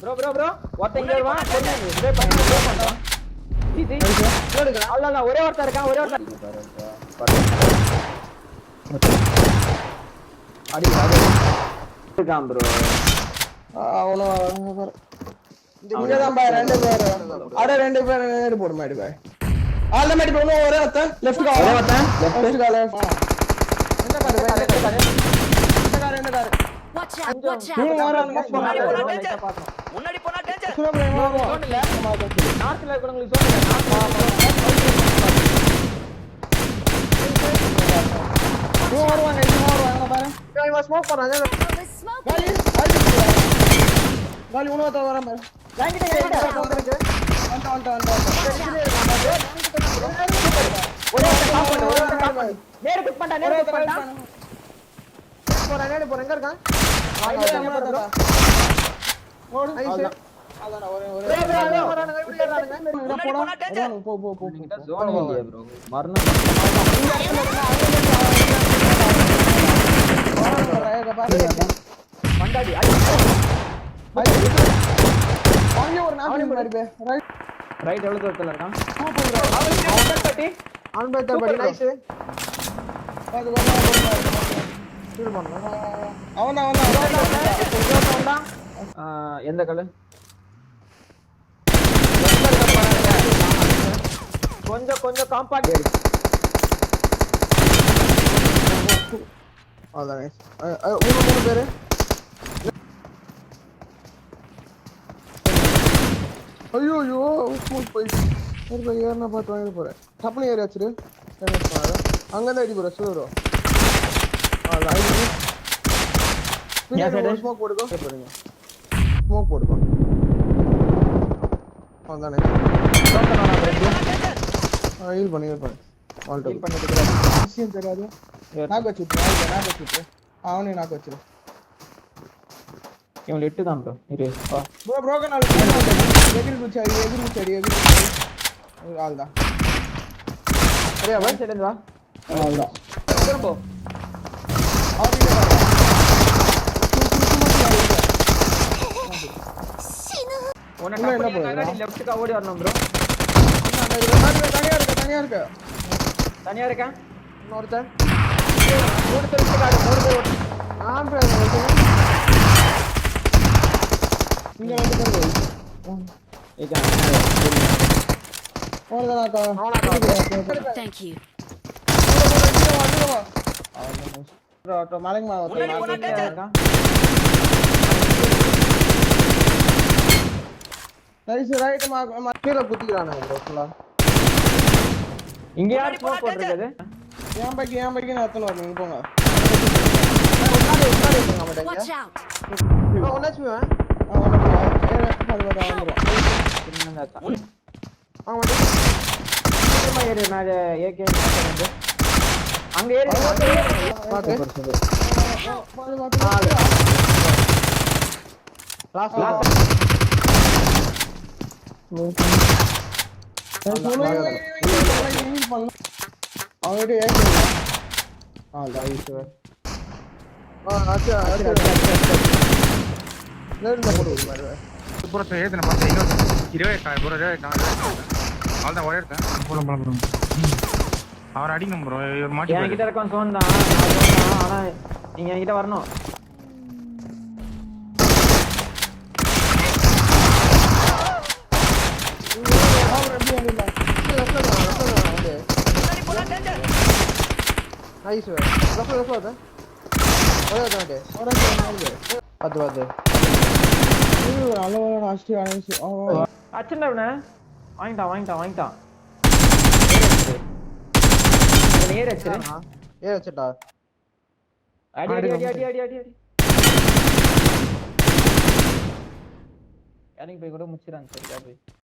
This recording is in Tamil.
ப்ரோ ஒருத்தன் இங்க வருவான் ஸ்ப்ரே பண்றான் ஈஸி அல்ல ஒரே ஒருத்தன் இருக்கான் அடி இருக்கான் ப்ரோ அவனோ பாரு இங்க தான் பாரு ரெண்டு பேர் அட ரெண்டு பேர் நேரா போடு மாடி பாய் ஆல்ல மாடி போடு ஒரே ஒருத்தன் லெஃப்ட் கால் ஒரே ஒருத்தன் லெஃப்ட் கால் என்ன கார் என்ன car Watch out! Watch out! முன்னாடி போனா டேஞ்சர் சுரப்ரே சோன்ல நார்த்ல இருக்கவங்களுக்கு சோன்ல வருவாங்க பாரு இவன் ஸ்மோக் பண்றான் There's smoke! காலி உனவத்த வரேன் பாரு வாங்கிட்டே வந்துருக்கு ஒரே ஒருத்தன் காம்பவுண்ட் நேரா குக் பண்ணடா போறேன் எங்க இருக்கான் ஓடு ஐஸ் அதான ஒரே போ ஜோன் இல்லையா ப்ரோ மரணம் மண்டாடி அங்க ஒரு நாம மாரி பே ரைட் எவ்வளவு தூரத்துல இருக்கான் அவன் பத்தி நைஸ் அது அவன் எந்த கலர் கொஞ்சம் காம்பாக்ட் அதான் மூணு பேரு ஐயோ ஸ்மூத் போய் ஏறினா பார்த்து வாங்கிட்டு போறேன் டப்புனு ஏறி வச்சிரு அங்கதான் அடி போற சுவரோ ஸ்மோக் போடுக்கோ போறீங்க ஸ்மோக் போடுக்கோ அதானே ஹீல் பண்ணு ஆல் டைம் பண்ணிட்டு விஷயம் தெரியாது நாக்கு வச்சிட்டு அவனே நாக்கு வச்சிரு இவன் 8 தான் ப்ரோ இரு ப்ரோ ப்ரோக்கன் ஆல் எகிரி குச்சாடி ஆல்தான் அரே அவன் சைடுல வா ஆல்தான் திரும்ப உன்னை டப் பண்ணி லெஃப்ட்க்கு ஓடி வரணும் ப்ரோ தனியா இருக்க இன்னொருத்தன் மூணு பேர் காடு நான் இங்க வந்து Thank you. மலைக்கு ரைட் கீழே குத்திக்கிறானே இங்க யார் ஸ்மோக் போட்டுருக்குது ஏன் பைக்கு நான் எத்தனை வரணும் போங்க Watch out! அங்க ஏறி அவர் அடிக்கணும் ப்ரோ இவர் மாட்டி என்கிட்ட இருக்கான் சோன் தான் ஆனா நீங்க என்கிட்ட வரணும் அச்சண்டா வாங்கிட்டான் நேரா வச்சுட்டா அடி எனக்கு போய் கூட முச்சிரான் சரியா போய்